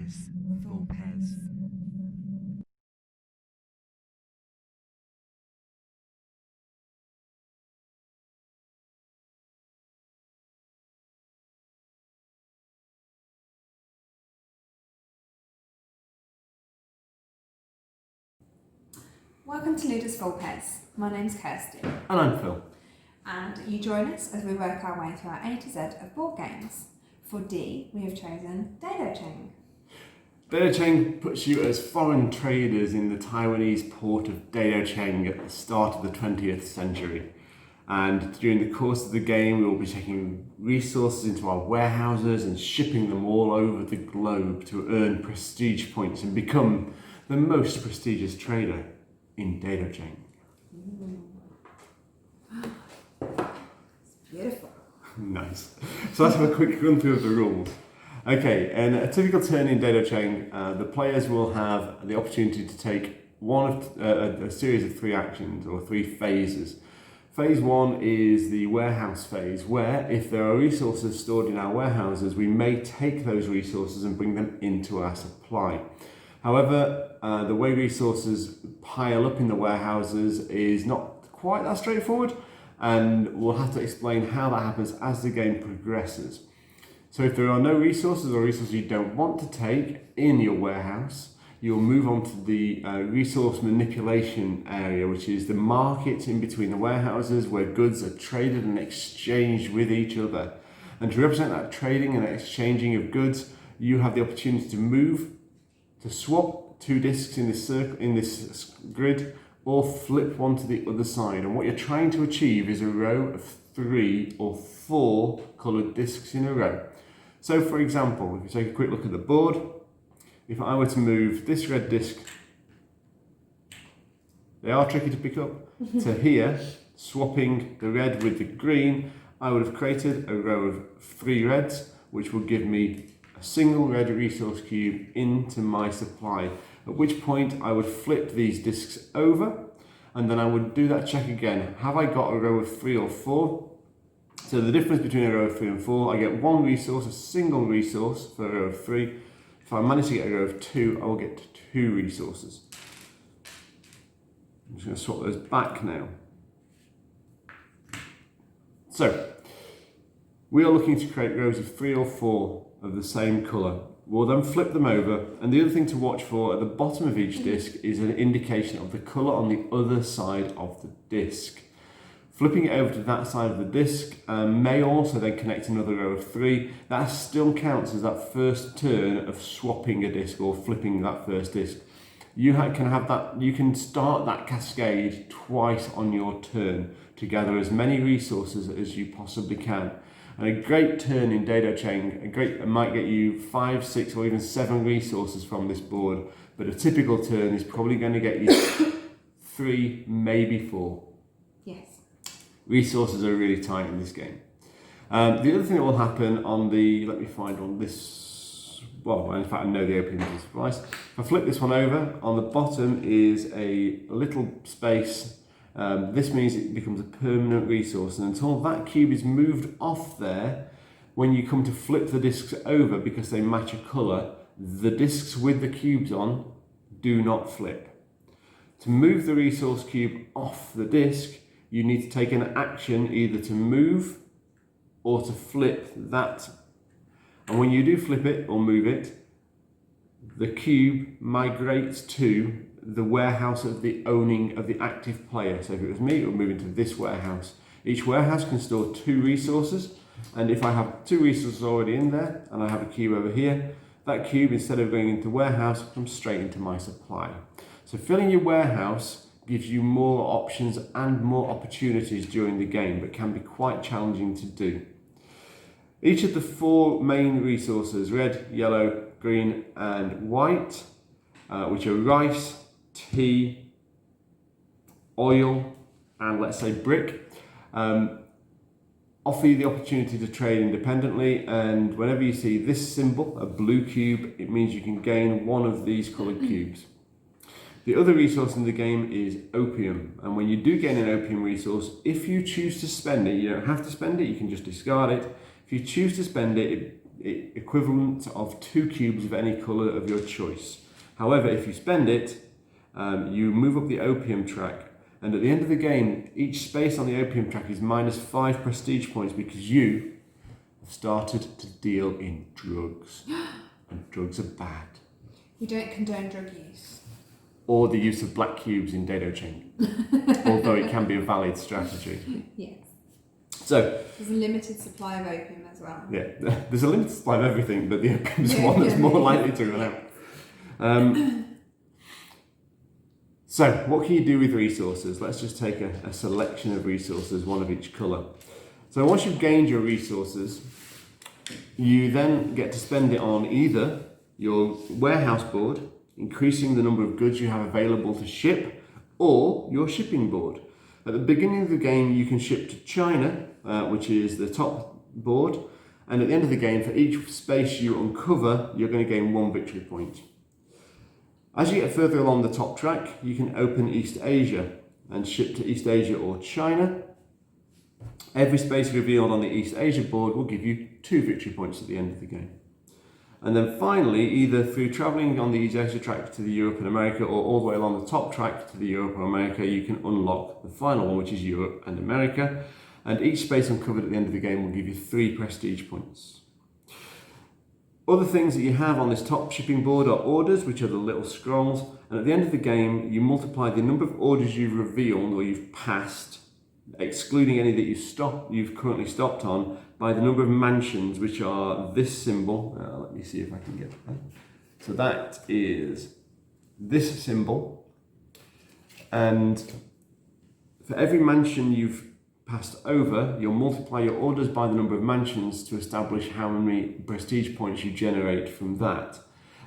LudusVulpes. Welcome to LudusVulpes. My name's Kirsty. And I'm Phil. And you join us as we work our way through our A to Z of board games. For D, we have chosen Dadaocheng. Dadaocheng puts you as foreign traders in the Taiwanese port of Dadaocheng at the start of the 20th century. And during the course of the game, we will be taking resources into our warehouses and shipping them all over the globe to earn prestige points and become the most prestigious trader in Dadaocheng. It's beautiful. Nice. So let's have a quick run through of the rules. Okay, in a typical turn in Dadaocheng, the players will have the opportunity to take one of a series of 3 actions or 3 phases. Phase 1 is the warehouse phase, where if there are resources stored in our warehouses, we may take those resources and bring them into our supply. However, the way resources pile up in the warehouses is not quite that straightforward, and we'll have to explain how that happens as the game progresses. So if there are no resources or resources you don't want to take in your warehouse, you'll move on to the resource manipulation area, which is the market in between the warehouses where goods are traded and exchanged with each other. And to represent that trading and exchanging of goods, you have the opportunity to move, to swap 2 discs in this circle, in this grid, or flip one to the other side. And what you're trying to achieve is a row of 3 or 4 coloured discs in a row. So for example, if you take a quick look at the board, if I were to move this red disc, they are tricky to pick up, to here, swapping the red with the green, I would have created a row of 3 reds, which will give me a single red resource cube into my supply, at which point I would flip these discs over, and then I would do that check again. Have I got a row of 3 or 4? So the difference between a row of 3 and 4, I get 1 resource, a single resource for a row of 3. If I manage to get a row of 2, I will get 2 resources. I'm just going to swap those back now. So, we are looking to create rows of 3 or 4 of the same colour. We'll then flip them over, and the other thing to watch for at the bottom of each disc is an indication of the colour on the other side of the disc. Flipping it over to that side of the disc may also then connect another row of 3. That still counts as that first turn of swapping a disc or flipping that first disc. You can start that cascade twice on your turn to gather as many resources as you possibly can. And a great turn in Dadaocheng, might get you 5, 6 or even 7 resources from this board, but a typical turn is probably going to get you 3, maybe 4. Yes. Resources are really tight in this game. The other thing that will happen on the, let me find on this, well, in fact I know the opening of this device. If I flip this one over, on the bottom is a little space. This means it becomes a permanent resource, and until that cube is moved off there, when you come to flip the discs over because they match a colour, the discs with the cubes on do not flip. To move the resource cube off the disc, you need to take an action either to move or to flip that. And when you do flip it or move it, the cube migrates to the warehouse of the active player. So if it was me, it would move into this warehouse. Each warehouse can store 2 resources, and if I have 2 resources already in there and I have a cube over here, that cube, instead of going into warehouse, comes straight into my supply. So filling your warehouse gives you more options and more opportunities during the game, but can be quite challenging to do. Each of the 4 main resources, red, yellow, green and white, which are rice, tea, oil and let's say brick, offer you the opportunity to trade independently, and whenever you see this symbol, a blue cube, it means you can gain one of these coloured cubes. The other resource in the game is opium, and when you do gain an opium resource, if you choose to spend it, you don't have to spend it, you can just discard it. If you choose to spend it, it equivalent of 2 cubes of any colour of your choice. However, if you spend it, you move up the opium track, and at the end of the game, each space on the opium track is minus 5 prestige points because you have started to deal in drugs. And drugs are bad. We don't condone drug use. Or the use of black cubes in Dadaocheng, although it can be a valid strategy. Yes. So there's a limited supply of opium as well. Yeah, there's a limited supply of everything, but the opium is one that's more likely to run out. So, what can you do with resources? Let's just take a selection of resources, one of each colour. So once you've gained your resources, you then get to spend it on either your warehouse board, increasing the number of goods you have available to ship, or your shipping board. At the beginning of the game, you can ship to China, which is the top board, and at the end of the game, for each space you uncover, you're going to gain 1 victory point. As you get further along the top track, you can open East Asia and ship to East Asia or China. Every space revealed on the East Asia board will give you 2 victory points at the end of the game. And then finally, either through travelling on the East Asia track to the Europe and America, or all the way along the top track to the Europe or America, you can unlock the final one, which is Europe and America. And each space uncovered at the end of the game will give you 3 prestige points. Other things that you have on this top shipping board are orders, which are the little scrolls. And at the end of the game, you multiply the number of orders you've revealed or you've passed, excluding any that you've currently stopped on, by the number of mansions, which are this symbol. Let me see if I can get that. So that is this symbol. And for every mansion you've passed over, you'll multiply your orders by the number of mansions to establish how many prestige points you generate from that.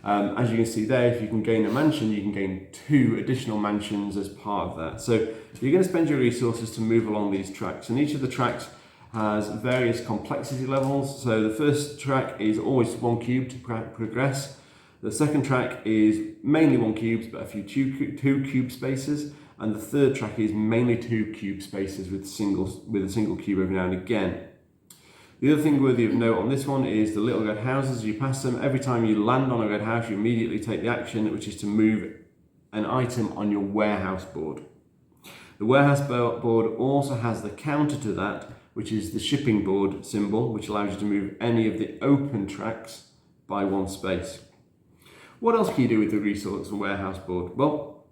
As you can see there, if you can gain a mansion, you can gain 2 additional mansions as part of that. So you're going to spend your resources to move along these tracks, and each of the tracks has various complexity levels. So the first track is always 1 cube to progress. The second track is mainly 1 cube, but a few 2 cube spaces. And the third track is mainly 2 cube spaces with a single cube every now and again. The other thing worthy of note on this one is the little red houses. As you pass them, every time you land on a red house, you immediately take the action, which is to move an item on your warehouse board. The warehouse board also has the counter to that, which is the shipping board symbol, which allows you to move any of the open tracks by 1 space. What else can you do with the resource and warehouse board? Well,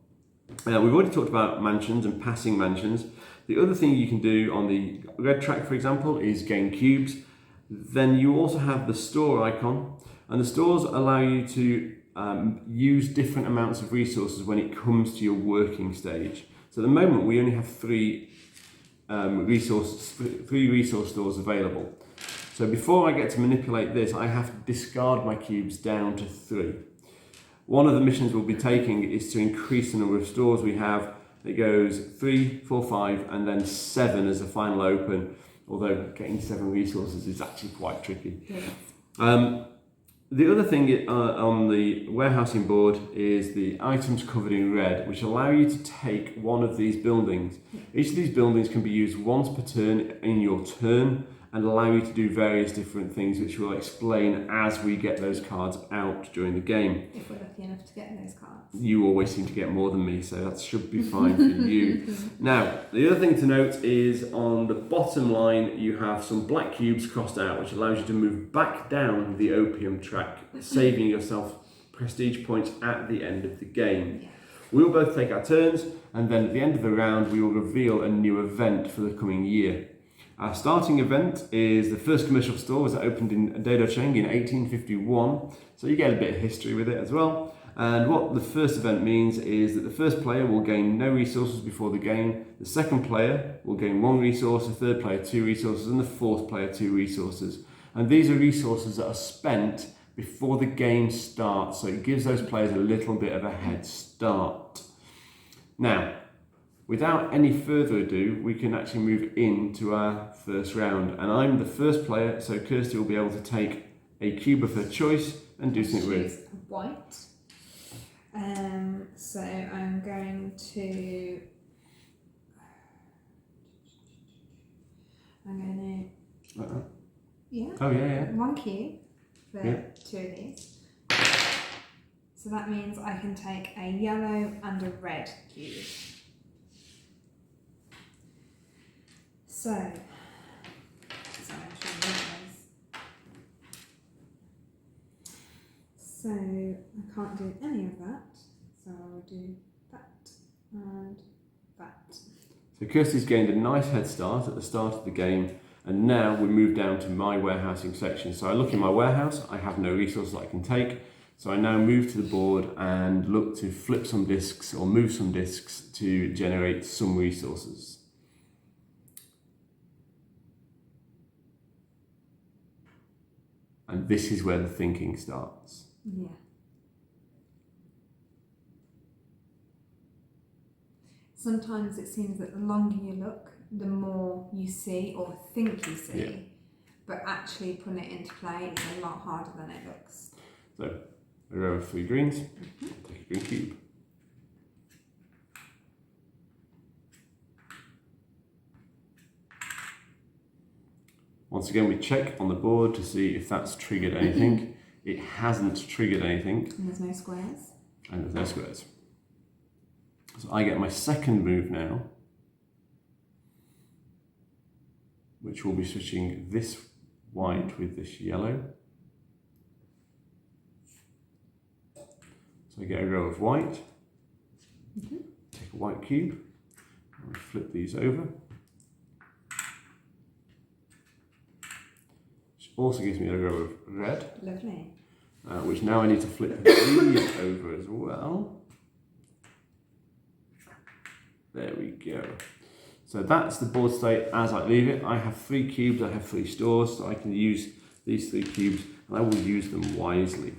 we've already talked about mansions and passing mansions. The other thing you can do on the red track, for example, is gain cubes. Then you also have the store icon, and the stores allow you to use different amounts of resources when it comes to your working stage. So at the moment, we only have 3 resource stores available. So before I get to manipulate this, I have to discard my cubes down to 3. One of the missions we'll be taking is to increase the number of stores we have. It goes 3, 4, 5, and then 7 as a final open, although getting 7 resources is actually quite tricky. Yeah. The other thing on the warehousing board is the items covered in red, which allow you to take one of these buildings. Each of these buildings can be used once per turn in your turn, and allow you to do various different things, which we'll explain as we get those cards out during the game. If we're lucky enough to get those cards. You always seem to get more than me, so that should be fine for you. Now, the other thing to note is on the bottom line, you have some black cubes crossed out, which allows you to move back down the opium track, saving yourself prestige points at the end of the game. Yeah. We'll both take our turns, and then at the end of the round, we will reveal a new event for the coming year. Our starting event is the first commercial store was opened in Dadaocheng in 1851, so you get a bit of history with it as well. And what the first event means is that the first player will gain no resources before the game, the second player will gain 1 resource, the third player 2 resources, and the fourth player 2 resources. And these are resources that are spent before the game starts, so it gives those players a little bit of a head start. Now, without any further ado, we can actually move into our first round. And I'm the first player, so Kirsty will be able to take a cube of her choice and do something with. White. So I'm going to... Yeah. Oh, yeah. 1 cube. for 2 of these. So that means I can take a yellow and a red cube. So I'm showing those. So I can't do any of that. So I'll do that and that. So Kirsty's gained a nice head start at the start of the game, and now we move down to my warehousing section. So I look in my warehouse, I have no resources I can take, so I now move to the board and look to flip some discs or move some discs to generate some resources. And this is where the thinking starts. Yeah. Sometimes it seems that the longer you look, the more you see or think you see. Yeah. But actually putting it into play is a lot harder than it looks. So, a row of 3 greens, take a green cube. Once again, we check on the board to see if that's triggered anything. It hasn't triggered anything. And there's no squares. And there's no squares. So I get my second move now, which will be switching this white with this yellow. So I get a row of white, take a white cube, and we flip these over. Which also gives me a row of red. Lovely. Which now I need to flip these over as well. There we go. So that's the board state as I leave it. I have 3 cubes, I have 3 stores, so I can use these 3 cubes and I will use them wisely.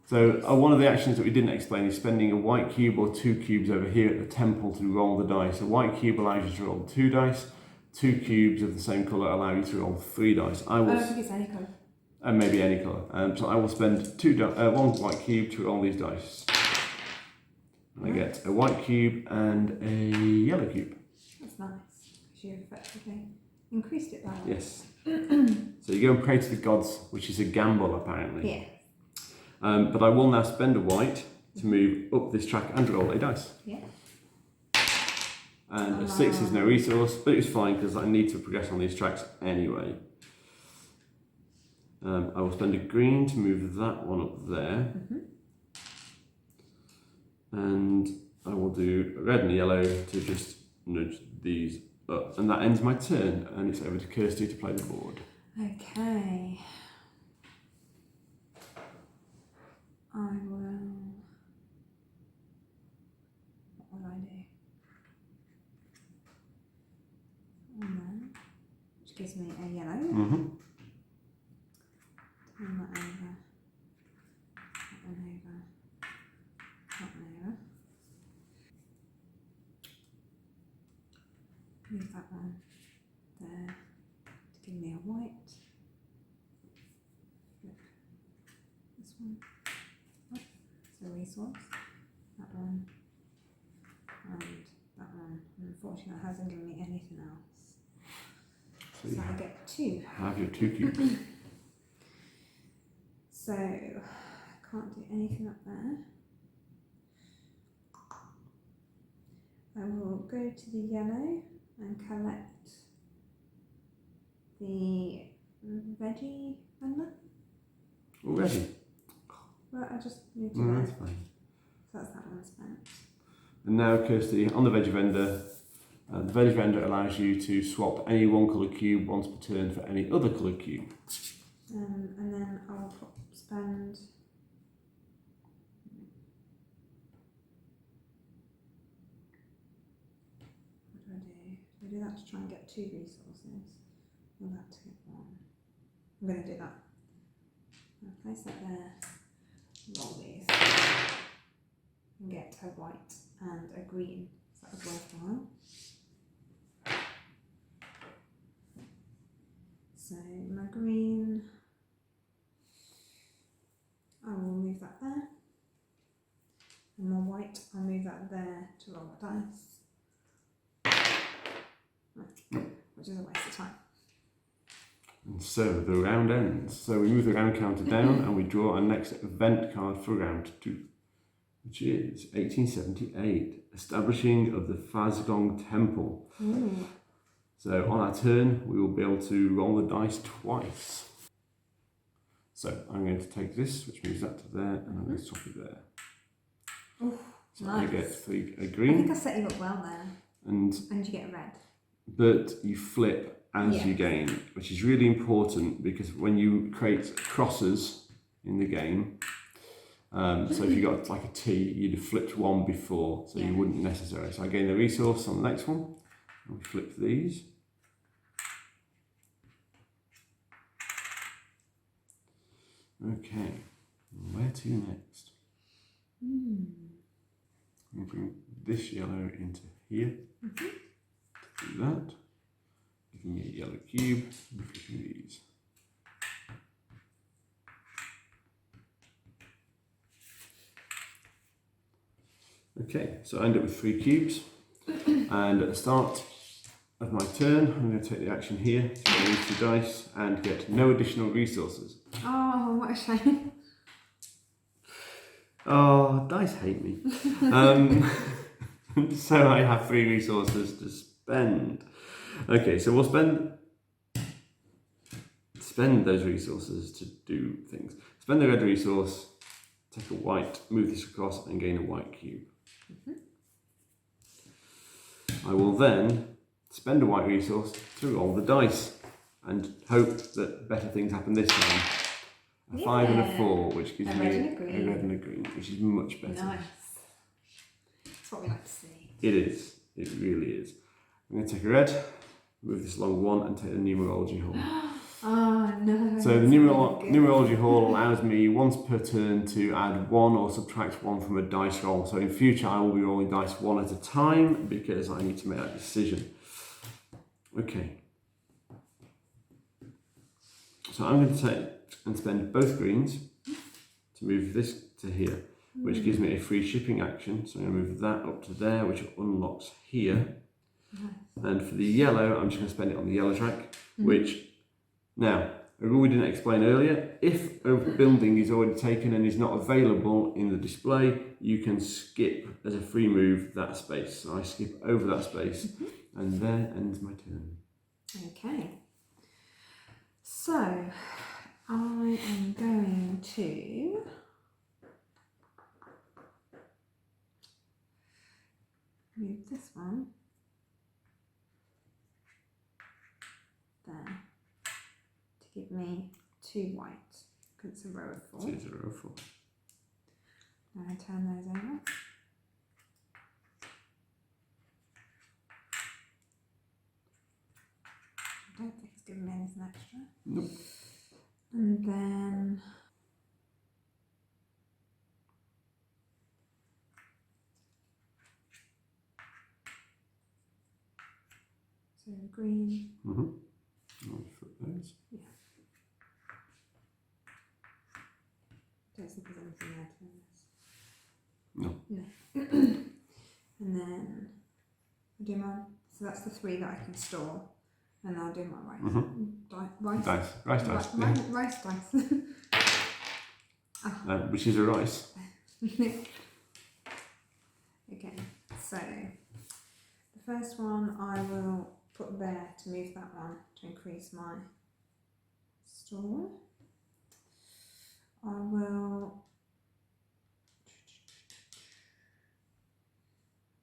So one of the actions that we didn't explain is spending a white cube or 2 cubes over here at the temple to roll the dice. A white cube allows you to roll 2 dice, 2 cubes of the same colour allow you to roll 3 dice. I don't think it's any colour. And maybe any colour. So I will spend 1 white cube to roll these dice. And I get a white cube and a yellow cube. That's nice, because you've effectively increased it by 1. Yes. So you go and pray to the gods, which is a gamble apparently. Yeah. But I will now spend a white to move up this track and roll a dice. Yeah. And a 6 is no resource, but it's fine because I need to progress on these tracks anyway. I will spend a green to move that one up there. And I will do a red and a yellow to just nudge these up. And that ends my turn, and it's over to Kirsty to play the board. Okay. I will... What will I do? One there, which gives me a yellow. Turn that over. That one over. That one over. Move that one there to give me a white. Flip this one. Oh, it's a resource. That one. And that one. And unfortunately, that hasn't given me anything else. So I get 2. Have your 2 cubes. So I can't do anything up there. I will go to the yellow and collect the veggie vendor. Already? Well, I just need to No, know. that's fine. So that's that one spent. And now, Kirsty, on the veggie vendor, the veggie vendor allows you to swap any 1 colour cube once per turn for any other colour cube. And then I'll spend... What do? Do I do that to try and get 2 resources? Or that to get 1? I'm going to do that. I'll place that there, roll these, and get a white and a green. So that was worthwhile. So my green, I will move that there, and my white, I'll move that there to roll the dice, which is a waste of time. And so the round ends. So we move the round counter down and we draw our next event card for round 2, which is 1878, establishing of the Fazgong Temple. Ooh. So on our turn, we will be able to roll the dice twice. So I'm going to take this, which moves that to there, and I'm going to swap it there. Ooh, so nice. I get a I green. think I set you up well there. And you get a red. But you flip as you gain, which is really important because when you create crosses in the game, so if you got like a T, you'd have flipped one before, so you wouldn't necessarily. So I gain the resource on the next one, and we flip these. Okay, where to next? We'll bring this yellow into here. Do that. Give me a yellow cube, and flipping these. Okay, so I end up with 3 cubes, and at the start of my turn, I'm going to take the action here to use the dice and get no additional resources. Oh, what a shame. Oh, dice hate me. So I have 3 resources to spend. Okay, so we'll spend those resources to do things. Spend the red resource, take a white, move this across, and gain a white cube. I will then spend a white resource to roll the dice and hope that better things happen this time. A 5 and a 4, which gives me a red and a green, which is much better. Nice. That's what we like to see. It is. It really is. I'm going to take a red, move this along 1, and take the numerology hole. Oh no. So the numerology hall allows me once per turn to add 1 or subtract 1 from a dice roll. So in future I will be rolling dice 1 at a time because I need to make that decision. Okay. So I'm going to take and spend both greens to move this to here, which gives me a free shipping action. So I'm going to move that up to there, which unlocks here. And for the yellow, I'm just going to spend it on the yellow track, which... Now, a rule we didn't explain earlier, if a building is already taken and is not available in the display, you can skip as a free move that space. So I skip over that space and there ends my turn. Okay. So, I am going to move this one there. Give me 2 white, because it's a row of 4. So it's a row of 4. Now I turn those over. I don't think it's given me anything extra. Nope. And then so green. I'll flip those. Yeah. Don't think there's anything there to this. No. No. And then I do my, so that's the 3 that I can store, and I'll do my rice dice. Which is a rice. Okay, so the first one I will put there to move that one to increase my store. I will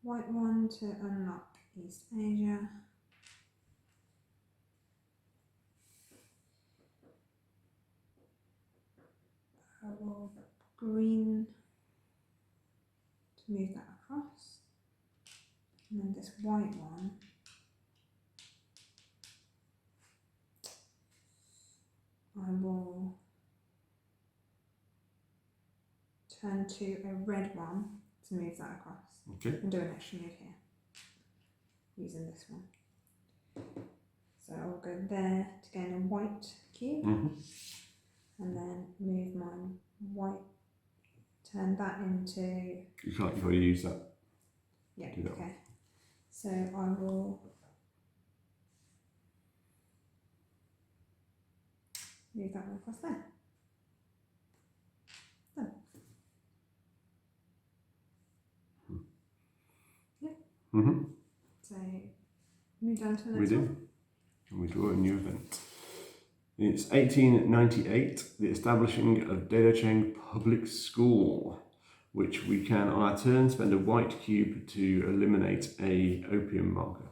white one to unlock East Asia. I will green to move that across, and then this white one I will turn to a red one to move that across. Okay. And do an extra move here using this one. So I'll go there to gain a white cube, and then move my white, turn that into... You can't, you've already used that. Yeah, okay. So I will move that one across there. Done. Yep. Mm-hmm. So move down to the We next do. one. And we draw a new event. It's 1898, the establishing of Dadaocheng Public School, which we can, on our turn, spend a white cube to eliminate a opium marker.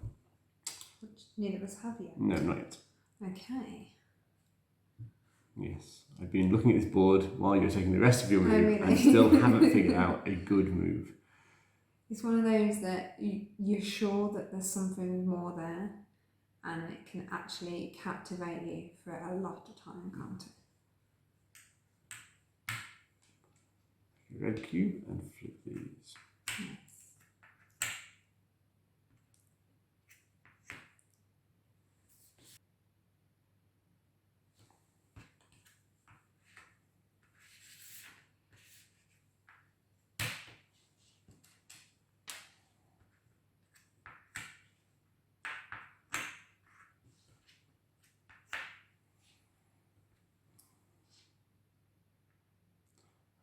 Which neither of us have yet. No, not yet. Okay. Yes, I've been looking at this board while you're taking the rest of your move, really? and still haven't figured out a good move. It's one of those that you're sure that there's something more there, and it can actually captivate you for a lot of time, can't it? Red cube and flip these. Yes.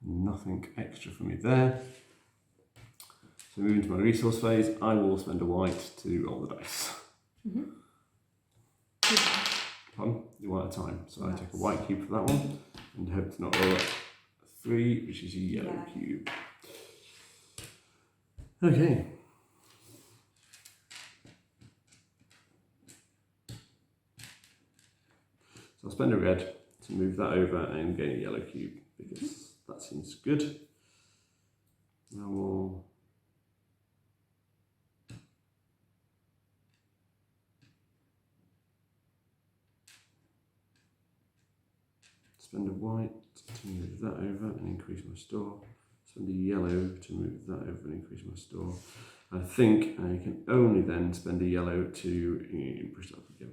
Nothing extra for me there. So moving to my resource phase, I will spend a white to roll the dice. Mm-hmm. Pardon? You one at a time. So I take a white cube for that one and hope to not roll a 3, which is a yellow cube. Okay. So I'll spend a red to move that over and gain a yellow cube because that seems good. Now we'll spend a white to move that over and increase my store. Spend a yellow to move that over and increase my store. I think I can only then spend a yellow to push that up again.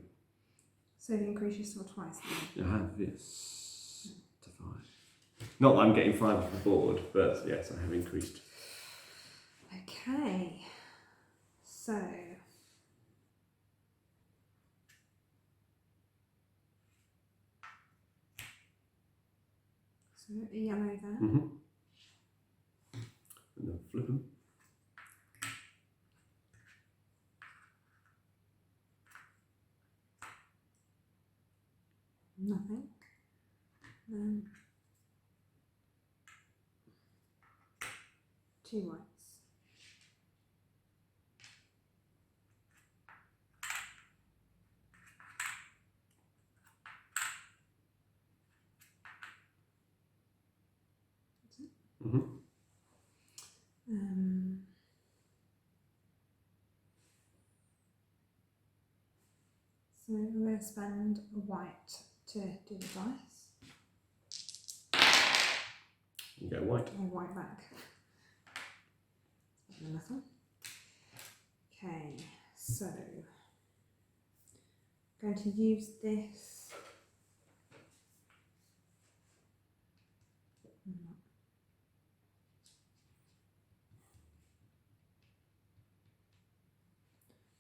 So you increase your store twice then? I have this to 5. Not that I'm getting 5 off the board, but yes, I have increased. Okay. So a yellow there. Mm-hmm. And then flip them. Nothing. Then 2 whites. Mm-hmm. So we're going to spend a white to do the dice. You get a white. Or white back. Another. Okay, so I'm going to use this.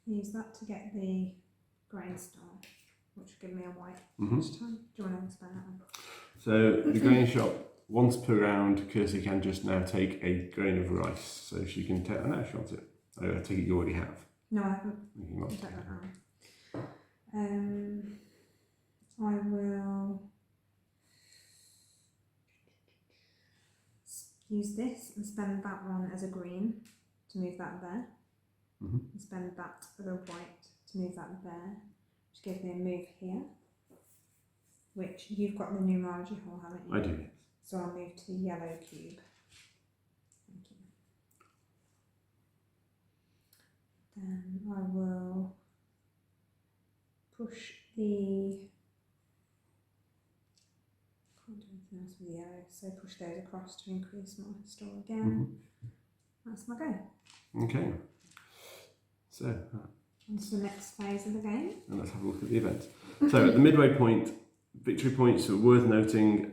Use that to get the grain star, which will give me a white each time. Do you want to explain that one? So the grain shop, once per round, Kirsty can just now take a grain of rice. So she can take, no, she wants it. I take it you already have. No, I haven't. You must. Take that round. I will use this and spend that one as a green to move that there. Mm-hmm. And spend that as a white to move that there, which gives me a move here, which you've got the numerology hole, haven't you? I do, yes. So I'll move to the yellow cube. Thank you. Then I will push the, can't do anything else with the yellow, so push those across to increase my store again. Mm-hmm. That's my go. Okay. So, on to the next phase of the game. And let's have a look at the event. So at the midway point, victory points are worth noting.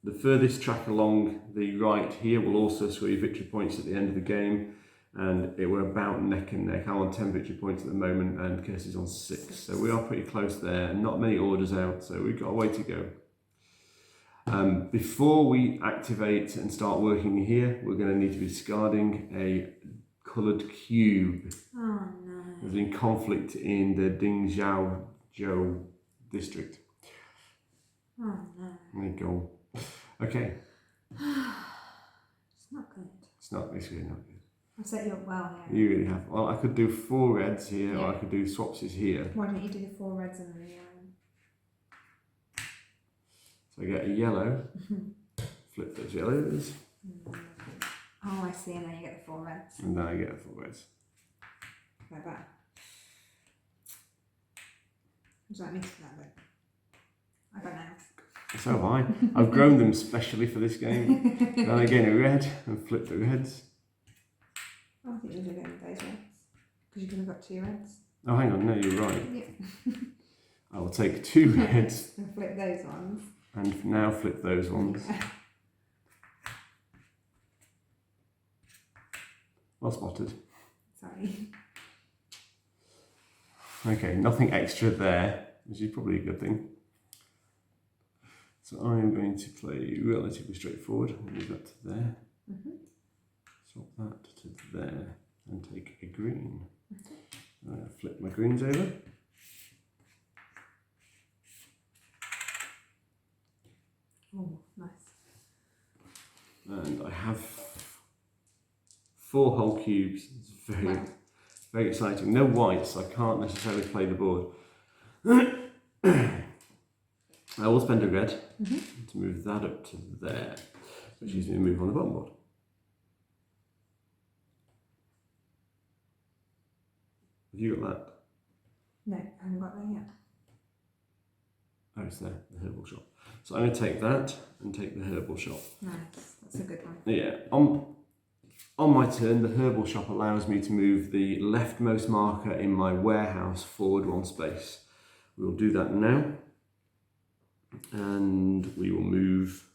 The furthest track along the right here will also score you victory points at the end of the game. And we're about neck and neck. I'm on 10 victory points at the moment and Kirsty's on 6. So we are pretty close there. Not many orders out, so we've got a way to go. Before we activate and start working here, we're going to need to be discarding a coloured cube. Oh no. There's been conflict in the Dingzhou district. Oh no. There you go. Okay. It's not good. It's really not good. I've set you up well here. You really have. Well, I could do 4 reds here, Yeah. or I could do swapsies here. Why don't you do the 4 reds and the So I get a yellow, flip those yellows, Oh, I see, and then you get the 4 reds. and then I get 4 reds. Like that. Would you like me to do that bit? I got nails. So have I. I've grown them specially for this game. Then I gain a red and flip the reds. Oh, I think you'll do it with those reds. Because you could have got 2 reds. Oh, hang on, no, you're right. Yeah. I will take 2 reds And flip those ones. and now flip those ones. Well spotted. Sorry. Okay, nothing extra there, which is probably a good thing. So I am going to play relatively straightforward. Move that to there. Swap that to there and take a green. Flip my greens over. Oh, nice. And I have 4 whole cubes. It's very, very exciting. No whites, so I can't necessarily play the board. I will spend a red to move that up to there, which is going to move on the bottom board. Have you got that? No, I haven't got that yet. Oh, it's there, the herbal shop. So I'm going to take that and take the herbal shop. Nice, that's a good one. Yeah, on my turn, the herbal shop allows me to move the leftmost marker in my warehouse forward 1 space. We will do that now. And we will move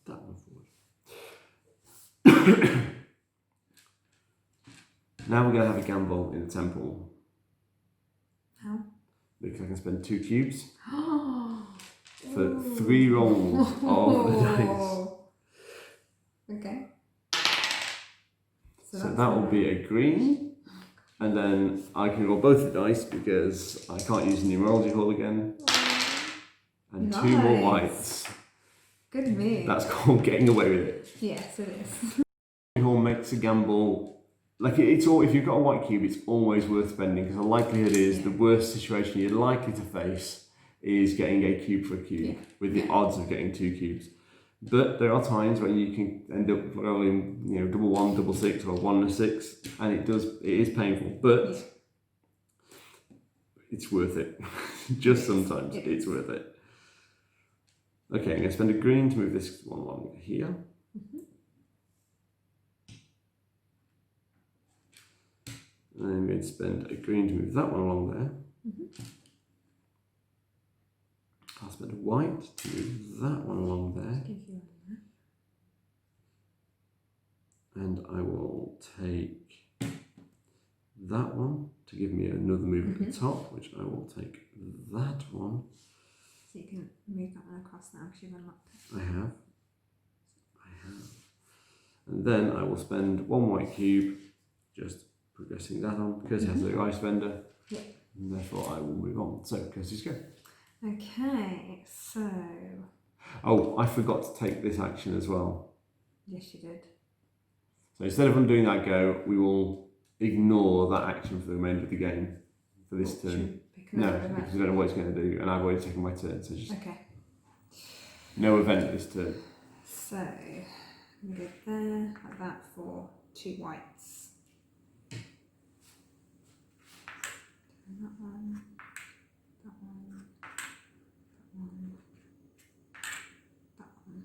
that one forward. Now we're going to have a gamble in the temple. How? Because I can spend 2 cubes for 3 rolls of the dice. Okay. So that will be a green. And then I can roll both the dice because I can't use the numerology hall again. And 2 more whites. Good move. That's called getting away with it. Yes, it is. Hall makes a gamble. Like it's all. If you've got a white cube, it's always worth spending because the likelihood is the worst situation you're likely to face is getting a cube for a cube with the odds of getting 2 cubes. But there are times when you can end up rolling, double 1, double 6, or 1 and a 6, and it is painful, but it's worth it. Just sometimes it's worth it. Okay, I'm going to spend a green to move this one along here. And I'm going to spend a green to move that one along there. I'll spend a white to move that one along there. And I will take that one to give me another move at the top, which I will take that one. So you can move that one across now because you've unlocked it. I have. And then I will spend 1 white cube, just progressing that on, because it has the ice vendor. Yeah. And therefore I will move on. So, Kirsty's go. Okay, so... Oh, I forgot to take this action as well. Yes, you did. So instead of undoing that go, we will ignore that action for the remainder of the game for this turn. No, because I don't know what it's going to do, and I've already taken my turn, so just no event this turn. So, we go there, like that, for 2 whites. And that one, that one, that one, that one.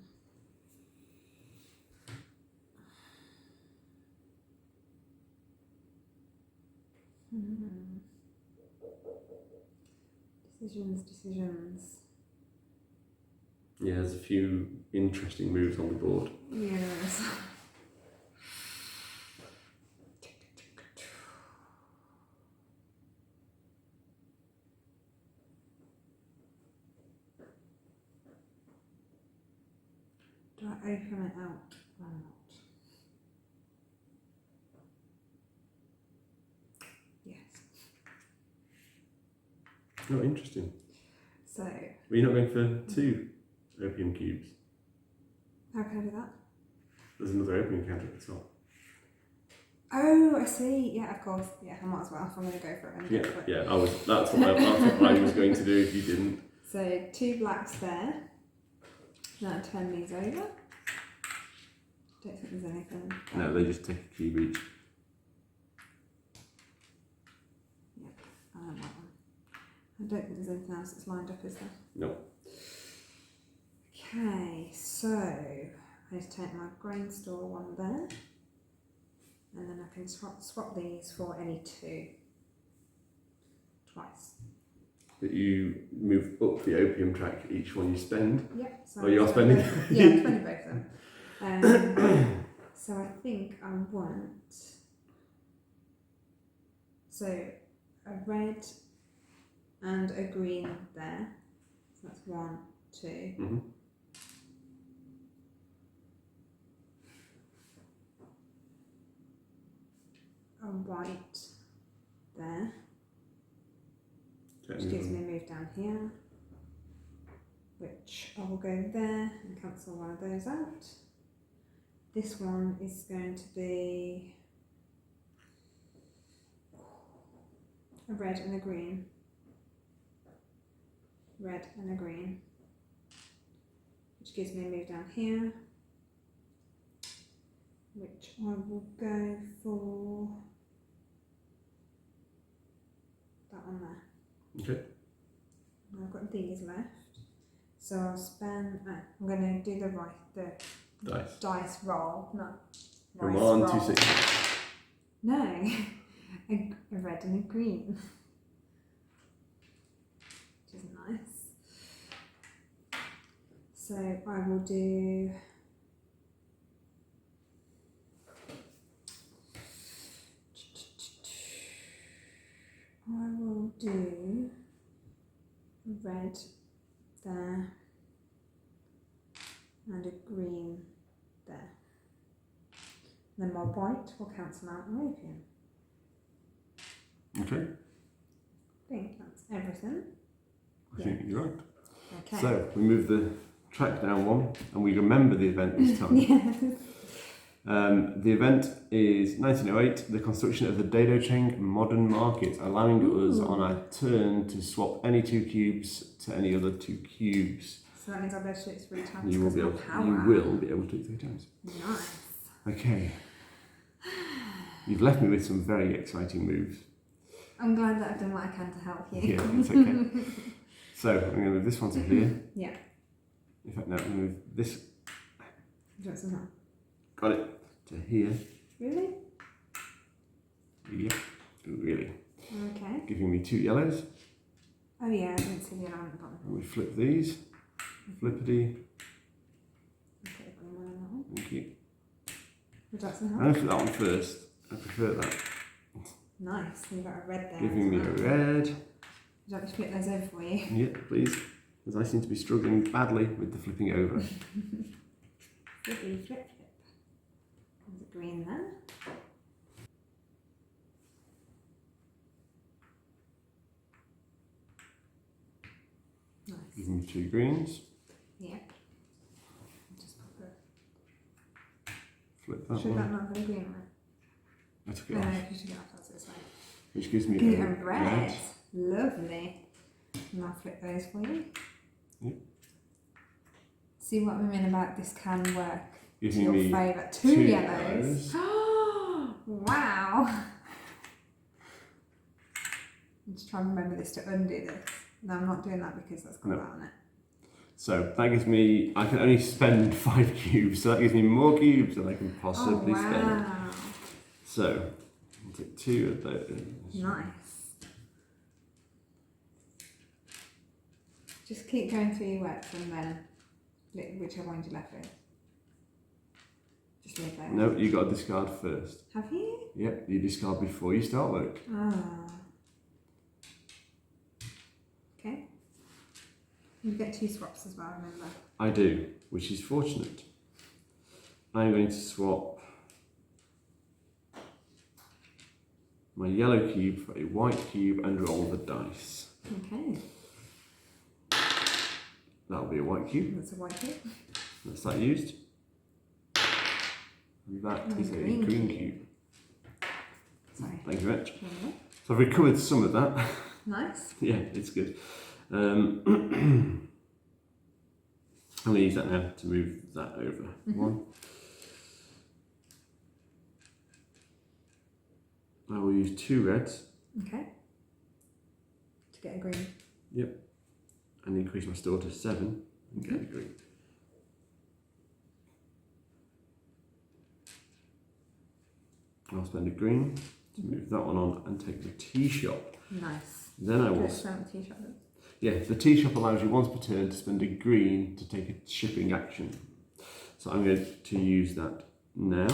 Decisions. Yeah, there's a few interesting moves on the board. Yes. open it out or not? Yes. Oh, interesting. So. Well, you're not going for 2 opium cubes. How can I do that? There's another opium counter at the top. Oh, I see. Yeah, of course. Yeah, I might as well if I'm going to go for it. Yeah, yeah. That's what I was going to do if you didn't. So 2 blacks there. Now turn these over. Don't think there's anything. No, they just take a cube each. Yeah, I like that one. I don't think there's anything else that's lined up, is there? No. Okay, so I need to take my grain store one there, and then I can swap these for any 2 twice. That you move up the opium track each one you spend. Yep. So Oh, you're spending? Yeah, I'm spending both of them. So I think I want a red and a green there. So that's 1, 2. Mm-hmm. A white there, Okay, which gives me a move down here, which I will go there and cancel one of those out. This one is going to be a red and a green, red and a green, which gives me a move down here, which I will go for that one there. Okay. And I've got these left, so I'll spend. I'm going to do the dice roll, not From rice 1 roll. to 6. No, a red and a green, which is nice. So I will do. I will do red there and a green there. Then my white will cancel out my opium. Okay. I think that's everything. I think you're right. Okay. So we move the track down 1 and we remember the event this time. Yes. The event is 1908, the construction of the Dadaocheng modern market, allowing us on our turn to swap any 2 cubes to any other 2 cubes. So that means I'll be able to do it 3 times. You will be able to do it 3 times. Nice. Okay. You've left me with some very exciting moves. I'm glad that I've done what I can to help you. Yeah, it's okay. So I'm going to move this one to here. Yeah. In fact, no, I'm going to move this. Just that. Got it. To here. Really? Yep. Really. Okay. Giving me 2 yellows. Oh yeah, I didn't see the yellow on the bottom. And we flip these. Flippity. Okay, green one on that one. Thank you. Would that I'm help? going to flip that one first. I prefer that. Nice. You've got a red there. Giving me a red. Would you like me to flip those over for you? Yeah, please. Because I seem to be struggling badly with the flipping over. Flippy, flip, flip. There's a green there. Nice. Giving me 2 greens. Yeah. Just pop it. Flip that Should one. that not have been a green one? I took it No, off. you should get off that's this way. Which gives me Green a and red. Lovely. And I'll flip those for you. Yep. See what we mean about this can work to Giving your me favour. 2 2 yellows. Wow. I'm just trying to remember this to undo this. No, I'm not doing that because that's got No. that on it. So that gives me, I can only spend 5 cubes, so that gives me more cubes than I can possibly spend. Wow. So, I'll take 2 of those. Nice. Just keep going through your work and then whichever one you're left with. Just leave those. No, you got to discard first. Have you? Yep, you discard before you start work. Ah. Okay. You get 2 swaps as well, remember? I do, which is fortunate. I'm going to swap my yellow cube for a white cube and roll the dice. Okay. That'll be a white cube. That's a white cube. That's that used. And that is a green cube. Sorry. Thank you very much. Mm-hmm. So I've recovered some of that. Nice. Yeah, it's good. I'm going to use that now to move that over. One. I will use 2 reds. Okay. To get a green. Yep. And increase my store to 7 and get a green. I'll spend a green to move that one on and take the tea shop. Nice. Then I will. Tea shop. Yeah, the tea shop allows you once per turn to spend a green to take a shipping action. So I'm going to use that now.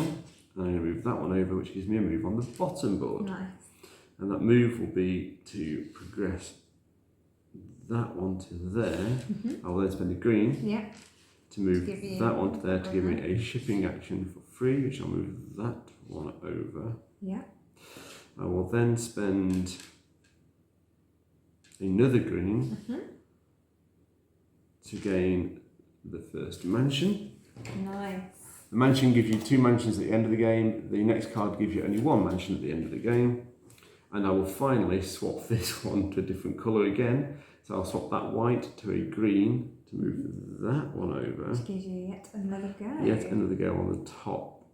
And I'm going to move that one over, which gives me a move on the bottom board. Nice. And that move will be to progress that one to there. I will then spend a green to move that one to there to give me a shipping action for free, which I'll move that one over. Yeah. I will then spend another green to gain the first mansion. Nice. The mansion gives you 2 mansions at the end of the game. The next card gives you only 1 mansion at the end of the game. And I will finally swap this one to a different colour again. So I'll swap that white to a green to move that one over. Which gives you yet another go. Yet another go on the top.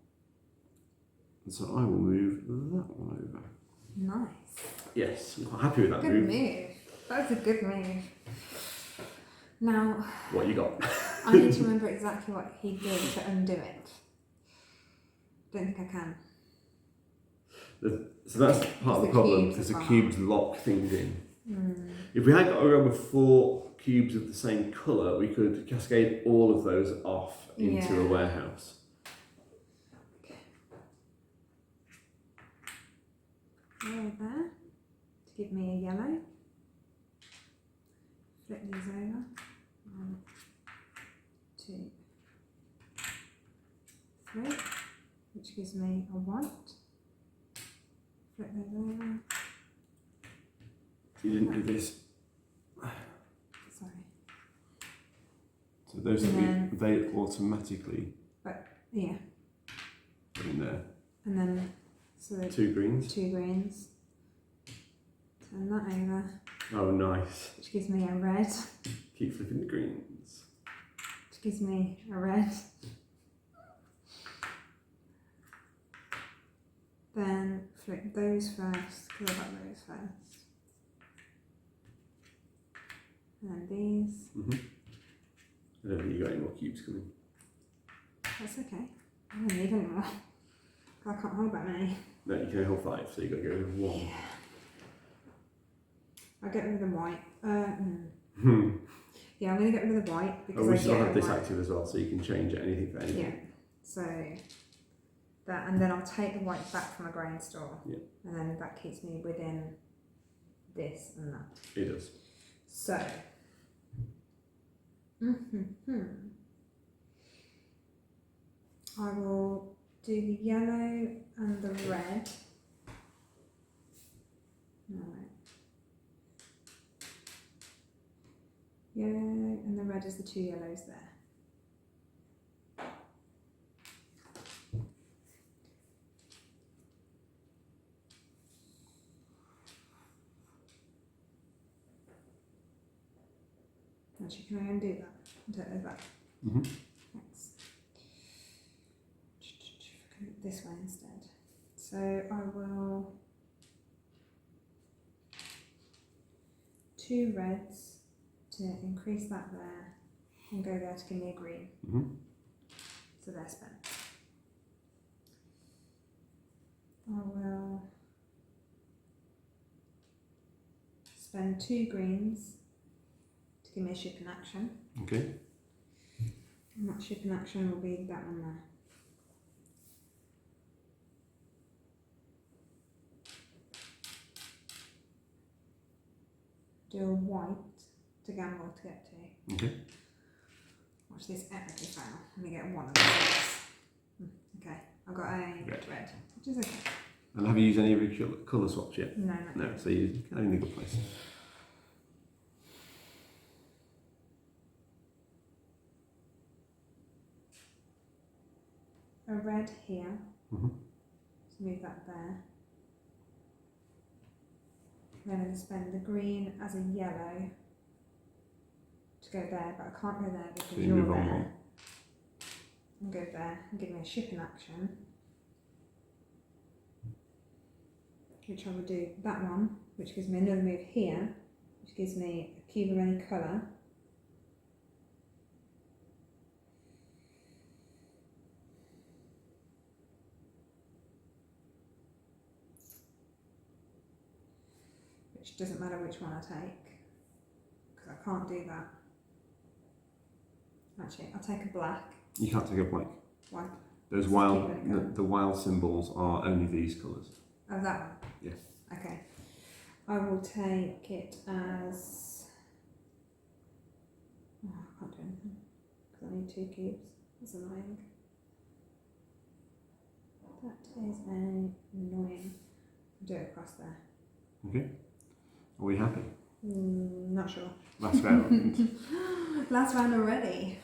And so I will move that one over. Nice. Yes, I'm quite happy with that Good move. move. That was a good move. Now, What you got? I need to remember exactly what he did to undo it. Don't think I can. So that's part of the problem, because the cubes lock things in. If we had got a row of 4 cubes of the same colour, we could cascade all of those off into a warehouse. Right there, to give me a yellow. Flip these over. 1, 2, 3, which gives me a white. Flip those over. You didn't do this. Sorry. So those they automatically Yeah. go in there. And then, so 2 greens. 2 greens. Turn that over, Oh, nice. which gives me a red. Keep flipping the greens. Which gives me a red. Then flip those first, because I got those first. And then these. I don't think you got any more cubes coming. That's okay. I don't need any more. I can't hold that many. No, you can only hold 5, so you've got to go with 1. Yeah. I'll get rid of the white. Yeah, I'm going to get rid of the white because we I still get have this white. active as well, so you can change it anything for anything. Yeah. So that, and then I'll take the white back from a grain store. Yeah. And then that keeps me within this and that. It does. So. I will do the yellow and the red. No. Yellow and the red is the 2 yellows there. Actually, can I undo that? I don't know that. Thanks. Go this way instead. So I will 2 reds to increase that there and go there to give me a green. So they're spent. I will spend 2 greens to give me a shipping action. Okay. And that shipping action will be that one there. Do a white to gamble to get to. Okay. Watch this epically fail. I'm going to get 1 of those. Okay, I've got a red, which is okay. And have you used any of your colour swaps yet? No, not No, yet. so you're in a good place. A red here. Mm-hmm. Let's move that there. Then I'm going to spend the green as a yellow to go there, but I can't go there because So you you're move on there. one. And go there and give me a shipping action. Which I will do that one, which gives me another move here, which gives me a cube of any colour. Which doesn't matter which one I take, because I can't do that. Actually, I'll take a black. You can't take a black. One. Those Just wild, keep it going. the wild symbols are only these colours. Oh, that one? Yes. Okay. I will take it as... Oh, I can't do anything, because I need 2 cubes. That's annoying. That is annoying. I'll do it across there. Okay. Are we happy? Not sure. Last round. Last round already.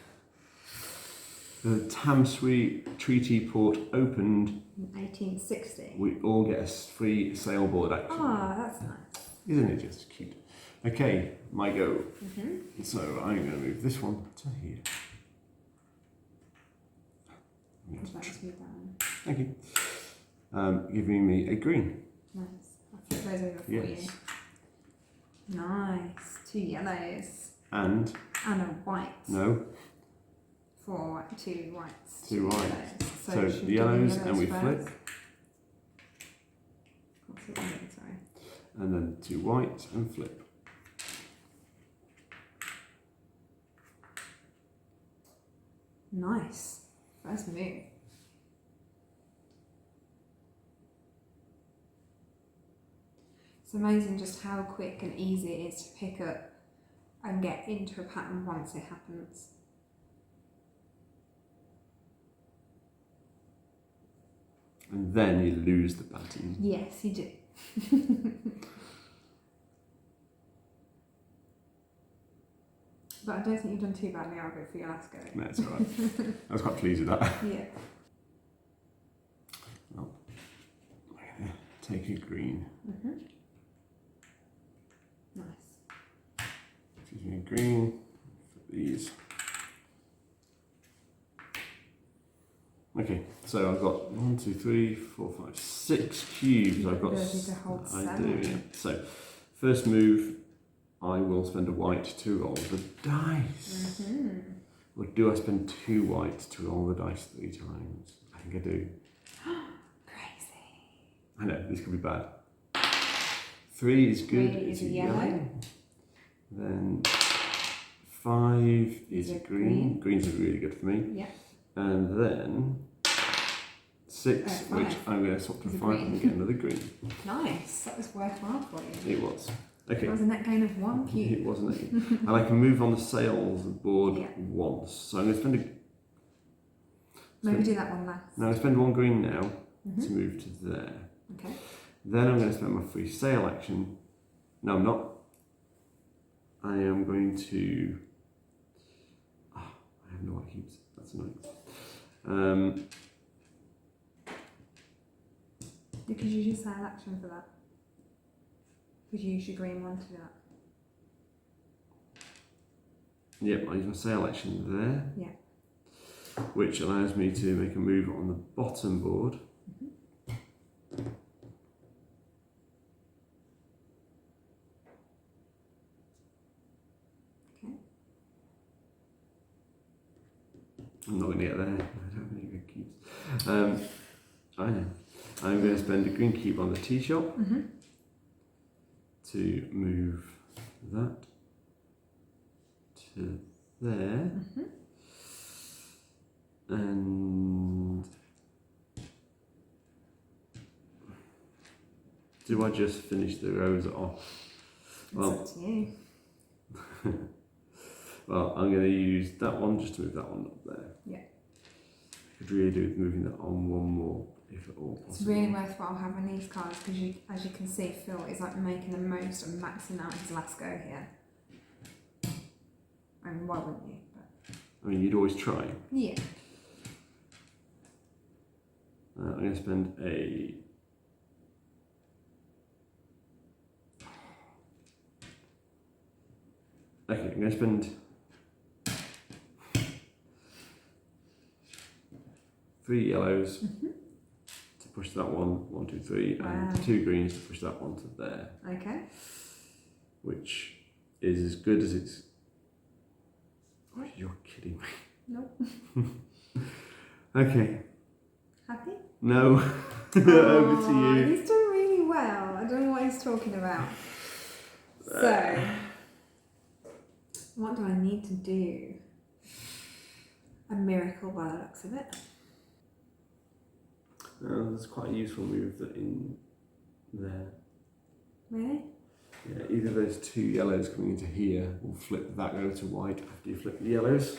The Tamsui Treaty Port opened. In 1860. We all get a free sailboard action. Ah, that's nice. Isn't it just cute? Okay, my go. Mm-hmm. So I'm going to move this one to here. Let's move that one. Thank you. Giving me a green. Nice. I'll flip those over for Yes. you. Nice. 2 yellows. And And a white. no, For 2 whites. 2 whites. Yellows. So should the we do yellows and we first? flip. What's it doing? Sorry. And then 2 whites and flip. Nice. First move. It's amazing just how quick and easy it is to pick up and get into a pattern once it happens. And then you lose the pattern. Yes, you do. But I don't think you've done too badly out of it for your last go. No, it's alright. I was quite pleased with that. Yeah. Well, I'm going to take a green. Mm-hmm. Nice. Excuse me, green for these. Okay, so I've got 1, 2, 3, 4, 5, 6 cubes. I've got. Ability to hold I 7. do. Yeah. So, first move, I will spend a white to roll the dice. Mm-hmm. Or do I spend 2 whites to roll the dice 3 times? I think I do. Crazy. I know this could be bad. 3 is good. 3 it's is a yellow. Then 5 is a green. Greens are really good for me. Yeah. And then 6, 5 which I'm going to swap to is a 5 green. and get another green. Nice. That was worthwhile for you. It was. Okay. That was a net gain of 1 cube. It wasn't it? And I can move on the sales board Yeah. once. So I'm going to spend Maybe do that one last. I'm going to spend 1 green now Mm-hmm. to move to there. Okay. Then I'm going to spend my free sale action. No, I'm not. I am going to. I have no white cubes. That's annoying. You could use your sale action for that. You could use your green one to do that. Yep, I use my sale action there. Yeah. Which allows me to make a move on the bottom board. Mm-hmm. Okay. I'm not going to get there. I don't have any good cubes. I know. I'm going to spend a green cube on the tea shop Mm-hmm. to move that to there. Mm-hmm. And do I just finish the rows off? Well, It's up to you. well, I'm going to use that one just to move that one up there. Yeah. Could really do with moving that on one more, if at all possible. It's really worthwhile having these cards because, as you can see, Phil is like making the most of maxing out his last go here. I mean, why wouldn't you? But... I mean, you'd always try. Yeah. I'm going to spend a... Okay, I'm going to spend 3 yellows to push that one, 2, 3, and 2 greens to push that one to there. Okay. Which is as good as it's... Oh, you're kidding me. Nope. Okay. Happy? No. Over to you. He's doing really well. I don't know what he's talking about. So, what do I need to do? A miracle by the looks of it. That's quite a useful move that in there. Really? Yeah, either those 2 yellows coming into here will flip that over to white after you flip the yellows.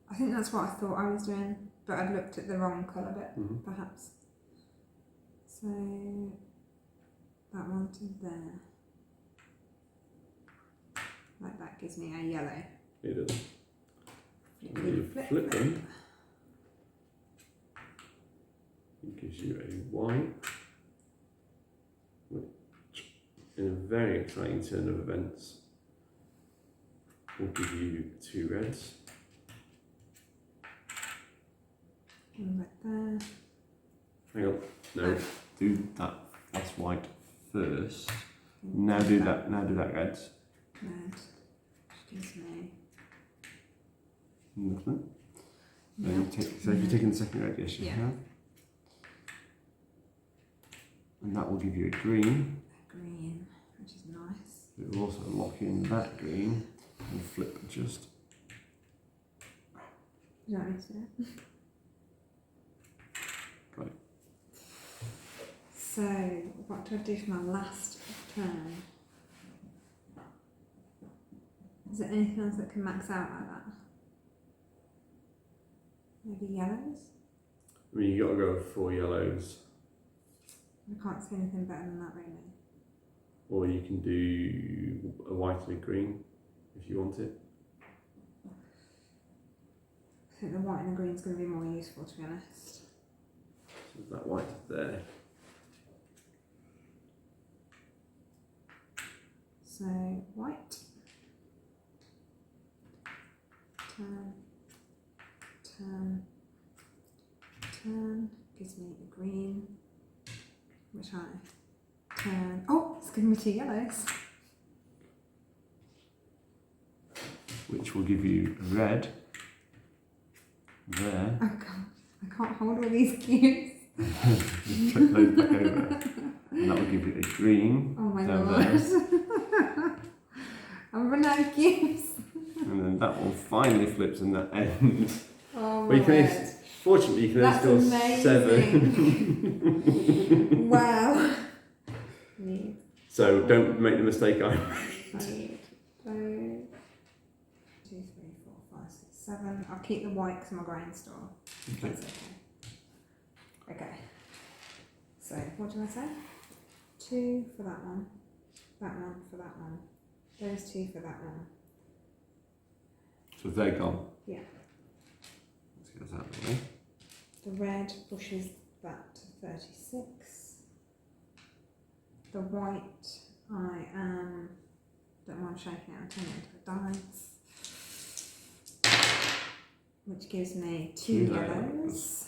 I think that's what I thought I was doing, but I'd looked at the wrong colour bit, perhaps. So, that one to there. Like that gives me a yellow. It does. You flip them. It gives you a white, which in a very exciting turn of events will give you 2 reds. One right there. Hang on, no, do that. That's white first. Now do that. Now do that reds. Red. Excuse me. Nothing. Then you take, so if you're taking the second red, yes, you have. And that will give you a green. A green, which is nice. It will also lock in that green and flip just. You don't need to do it. Got it. So, what do I do for my last turn? Is there anything else that can max out like that? Maybe yellows? I mean, you got to go with 4 yellows, I can't see anything better than that, really. or you can do a white and a green if you want it. I think the white and the green is going to be more useful, to be honest. So that white there. So, white. Turn. Turn. Turn. Gives me a green. Which I turn. Oh, it's giving me 2 yellows. Which will give you a red there. Oh god, I can't hold all these cubes. Just flip those back over. And that will give you a green. Oh my down lord. there. I'm running out of cubes. And then that one finally flips and that ends. Oh my But you can word. fortunately you can That's still amazing. 7. Wow. Need. So don't make the mistake I made. I need. 2, 3, 4, 5, 6, 7. I'll keep the white because I'm a grain store. Okay. That's okay. Okay. So, what do I say? 2 for that one for that one. Those 2 for that one. So they're gone. Yeah. Let's get that out of the way. The red pushes that to 36. The white, don't mind shaking it, I'm turning it into a dice. Which gives me 2 yellows.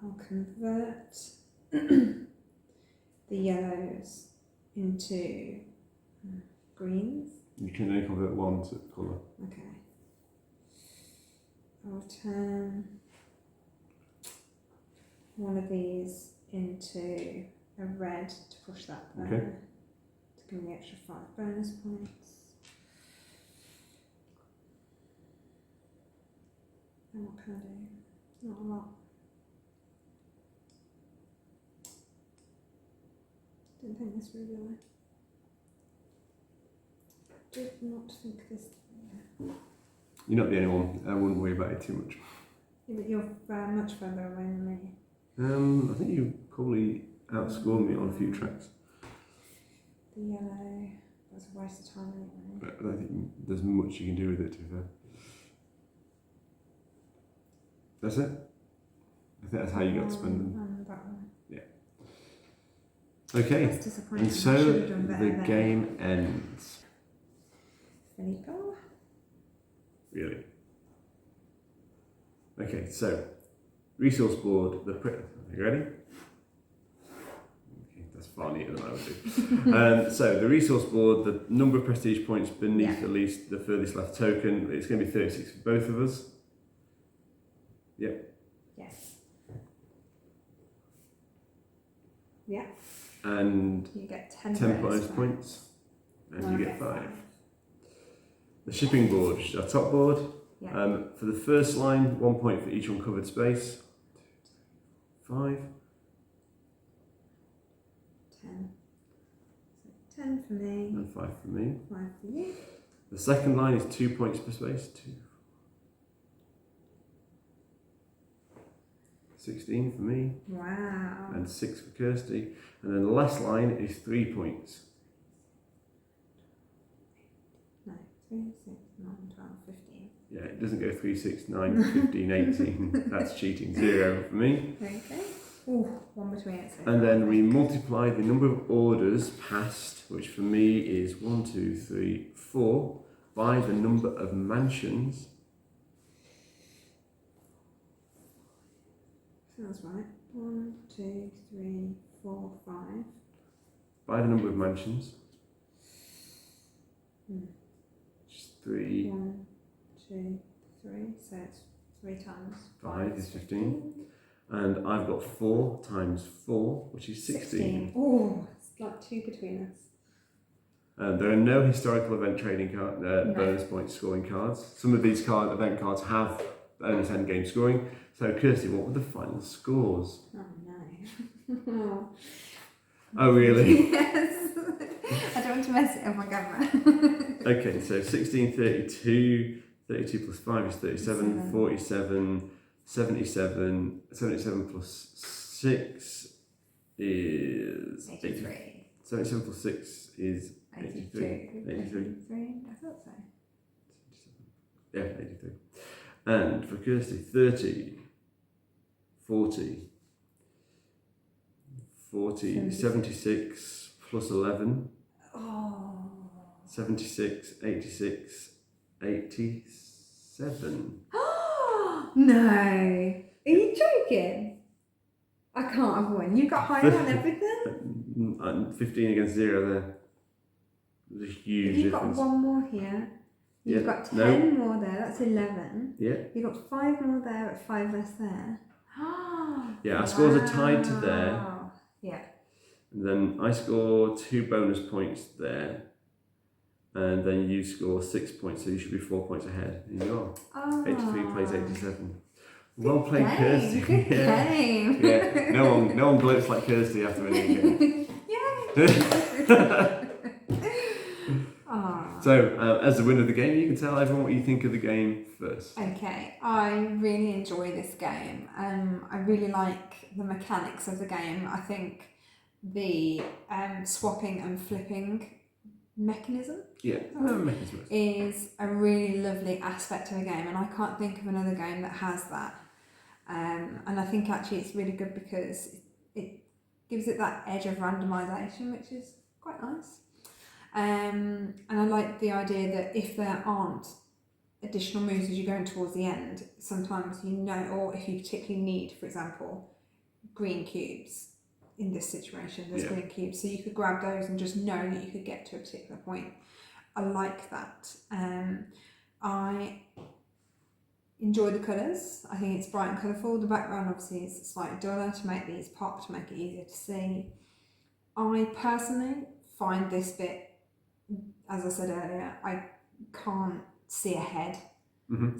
I'll convert the yellows into greens. You can only convert one to colour. Okay. I'll turn one of these into a red to push that there. Okay. To give me the extra 5 bonus points. And what can I do? Not a lot. Don't think this really like. Did not think this. You're not the only one. I wouldn't worry about it too much. Yeah, but you're much further away than me. I think you probably outscored me on a few tracks. The yellow. That's a waste of time anyway. But I don't think there's much you can do with it, to be fair. That's it? I think that's how you got to spend them. And that one. Yeah. Okay. That's disappointing. And so I should have done better the there. game ends. Finito. Really? Okay, so resource board. Are you ready? Okay, that's far neater than I would do. So the resource board, the number of prestige points beneath the furthest left token. It's going to be 36 for both of us. Yep. Yes. Yeah. And you get 10 bonus points. And you get 5. 5. The shipping board, which is our top board. Yeah. For the first line, 1 point for each uncovered space. 5. 10. So 10 for me. And 5 for me. 5 for you. The second line is 2 points per space. 2. 16 for me. Wow. And 6 for Kirsty. And then the last line is 3 points. No, 3, 6, 9, 12, 15. Yeah, it doesn't go 3, 6, 9, 15, 18. That's cheating. 0 for me. Okay. Ooh, one between it. So And then we multiply the number of orders passed, which for me is 1, 2, 3, 4, by the number of mansions. Sounds right. 1, 2, 3, 4, 5. By the number of mansions. Hmm. Just 3. 1, 2, 3. So it's 3 times 5 is 15. And I've got 4 times 4, which is 16. Oh, it's like 2 between us. There are no historical event trading card bonus point scoring cards. Some of these event cards have bonus end game scoring. So Kirsty, what were the final scores? Oh no. Oh really? Yes. I don't want to mess it up my camera. Okay, so 16, 32, 32 plus 5 is 37, 47, 77, 77 plus 6 is 83. 77 plus 6 is 83. 83. I thought so. Yeah, 83. And for Kirsty, 30, 40, 76 plus 11, Oh. 76, 86, 87. No. Are you joking? I can't have won. You got higher on everything? And 15 against 0 there. There's a huge You've difference. got 1 more here. You've got 10 more there, that's 11. Yeah. You've got 5 more there, 5 less there. Yeah, our scores are tied to there. Yeah. And then I score 2 bonus points there. And then you score 6 points, so you should be 4 points ahead. And you are. 83 plays 87. Well played, Kirsty. Good game. Yeah. No one gloats like Kirsty after winning a game. Yay! So, as the winner of the game, you can tell everyone what you think of the game first. Okay, I really enjoy this game. I really like the mechanics of the game. I think the swapping and flipping mechanism is a really lovely aspect of a game, and I can't think of another game that has that. And I think actually it's really good because it gives it that edge of randomisation, which is quite nice. And I like the idea that if there aren't additional moves as you're going towards the end, sometimes you know, or if you particularly need, for example, green cubes in this situation, there's green cubes, so you could grab those and just know that you could get to a particular point. I like that. I enjoy the colours. I think it's bright and colourful. The background obviously is slightly duller to make these pop, to make it easier to see. I personally find this bit, as I said earlier, I can't see ahead.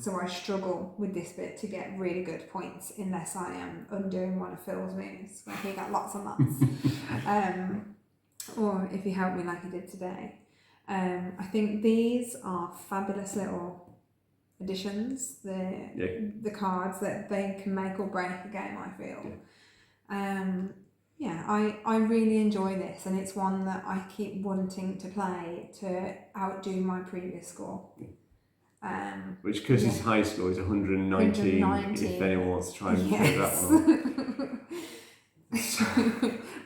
So I struggle with this bit to get really good points unless I am undoing one of Phil's moves where he got lots and lots. or if you help me like you did today. I think these are fabulous little additions. The cards that they can make or break a game, I feel. I really enjoy this, and it's one that I keep wanting to play to outdo my previous score. Which Kirsty's high score is 119, if anyone wants to try and take that one off.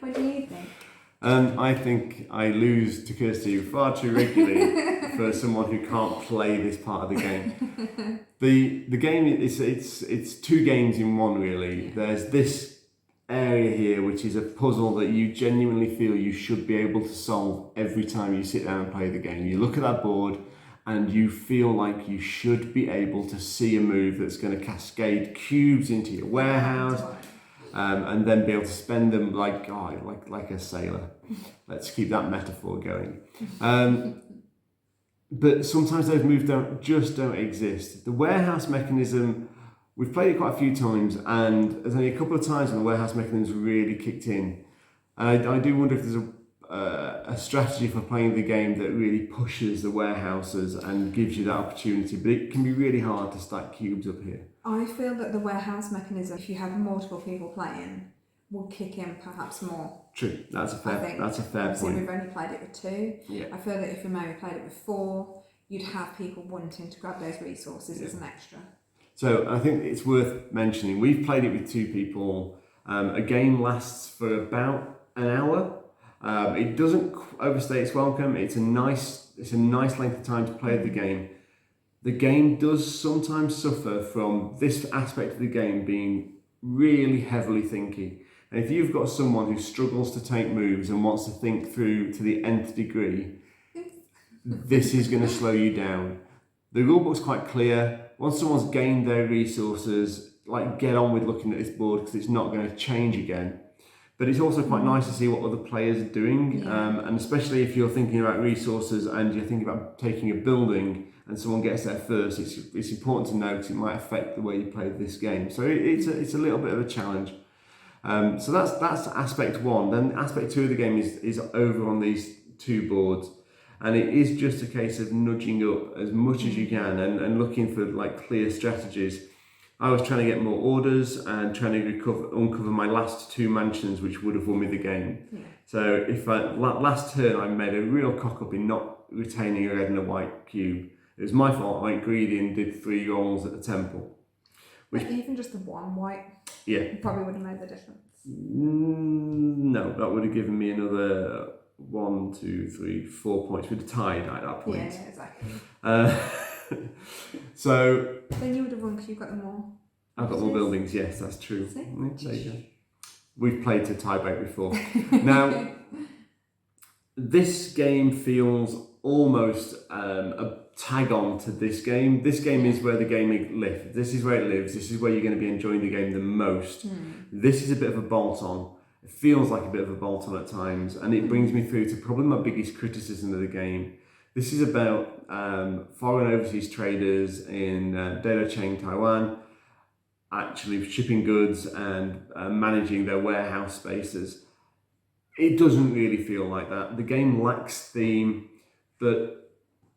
What do you think? I think I lose to Kirsty far too regularly for someone who can't play this part of the game. The game it's two games in one, really. There's this area here which is a puzzle that you genuinely feel you should be able to solve every time you sit down and play the game. You look at that board and you feel like you should be able to see a move that's going to cascade cubes into your warehouse. And then be able to spend them like a sailor. Let's keep that metaphor going. But sometimes those moves don't exist. The warehouse mechanism, we've played it quite a few times, and there's only a couple of times when the warehouse mechanism really kicked in. And I do wonder if there's a strategy for playing the game that really pushes the warehouses and gives you that opportunity. But it can be really hard to stack cubes up here. I feel that the warehouse mechanism, if you have multiple people playing, will kick in perhaps more. True, that's a fair point. We've only played it with 2. Yeah. I feel that if we maybe played it with 4, you'd have people wanting to grab those resources as an extra. So I think it's worth mentioning, we've played it with 2 people. A game lasts for about an hour. It doesn't overstay its welcome. It's a nice length of time to play the game. The game does sometimes suffer from this aspect of the game being really heavily thinky. And if you've got someone who struggles to take moves and wants to think through to the nth degree, this is going to slow you down. The rulebook's quite clear. Once someone's gained their resources, get on with looking at this board because it's not going to change again. But it's also quite nice to see what other players are doing, and especially if you're thinking about resources and you're thinking about taking a building and someone gets there first, it's important to know because it might affect the way you play this game. So it's a little bit of a challenge. So that's aspect 1. Then aspect 2 of the game is over on these 2 boards, and it is just a case of nudging up as much as you can and looking for clear strategies. I was trying to get more orders and trying to uncover my last 2 mansions, which would have won me the game. Yeah. So if last turn I made a real cock up in not retaining a red and a white cube. It was my fault. I went greedy and did 3 rolls at the temple. But even just the 1 white, probably would have made the difference. No, that would have given me another 1, 2, 3, 4 points. We'd have tied at that point. Yeah, exactly. So then you would have won because you've got them all. I've got more buildings, yes, that's true. There you go. We've played to tiebreak before. Now, this game feels almost a tag on to this game. This game is where the game lives. This is where it lives. This is where you're going to be enjoying the game the most. This is a bit of a bolt-on. It feels like a bit of a bolt-on at times, and it brings me through to probably my biggest criticism of the game. This is about foreign overseas traders in Dadaocheng, Taiwan, actually shipping goods and managing their warehouse spaces. It doesn't really feel like that. The game lacks theme, but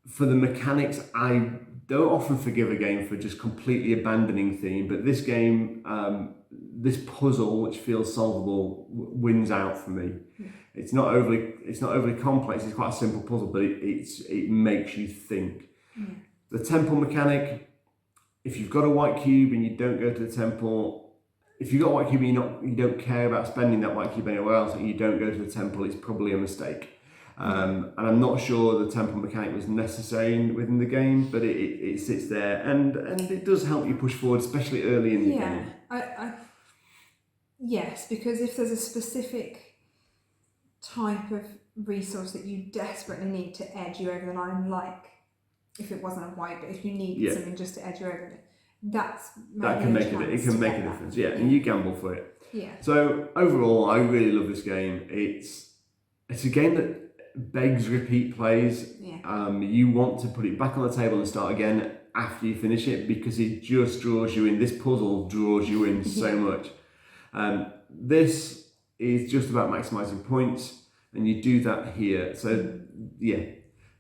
for the mechanics, I don't often forgive a game for just completely abandoning theme, but this game, this puzzle, which feels solvable, wins out for me. It's not overly complex. It's quite a simple puzzle, but it makes you think. The temple mechanic, if you've got a white cube and you don't go to the temple, if you've got a white cube and you don't care about spending that white cube anywhere else and you don't go to the temple, it's probably a mistake. And I'm not sure the temple mechanic was necessary within the game, but it sits there and it does help you push forward, especially early in the game. Yes, because if there's a specific type of resource that you desperately need to edge you over the line, like if it wasn't a white, but if you need something just to edge you over, that can make a difference. Yeah, and you gamble for it. Yeah. So overall, I really love this game. It's a game that begs repeat plays. Yeah. You want to put it back on the table and start again after you finish it because it just draws you in. This puzzle draws you in so much. This is just about maximising points. and you do that here. So yeah,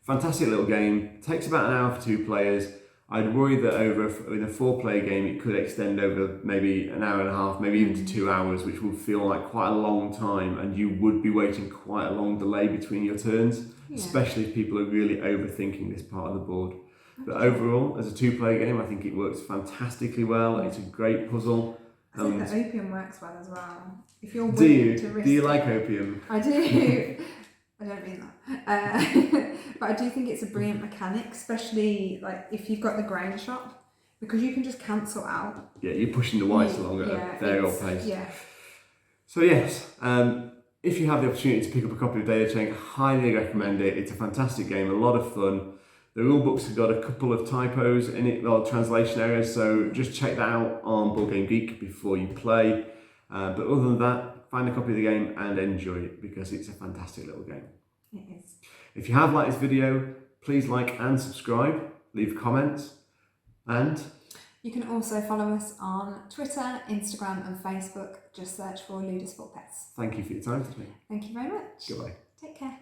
fantastic little game. Takes about an hour for 2 players. I'd worry that in a 4-player game it could extend over maybe an hour and a half, maybe even to 2 hours, which would feel like quite a long time, and you would be waiting quite a long delay between your turns, especially if people are really overthinking this part of the board. But overall, as a 2-player game, I think it works fantastically well. It's a great puzzle. I think the opium works well as well. If you're Do willing you? to risk Do you like opium? I do. I don't mean that. But I do think it's a brilliant mechanic, especially like if you've got the grain shot, because you can just cancel out. Yeah, you're pushing the whites along at a very old pace. Yeah. So yes, if you have the opportunity to pick up a copy of Dadaocheng, I highly recommend it. It's a fantastic game, a lot of fun. The rulebooks have got a couple of typos in it, or translation errors, so just check that out on BoardGame Geek before you play. But other than that, find a copy of the game and enjoy it, because it's a fantastic little game. It is. If you have liked this video, please like and subscribe, leave comments, and you can also follow us on Twitter, Instagram and Facebook. Just search for LudusVulpes. Thank you for your time today. Thank you very much. Goodbye. Take care.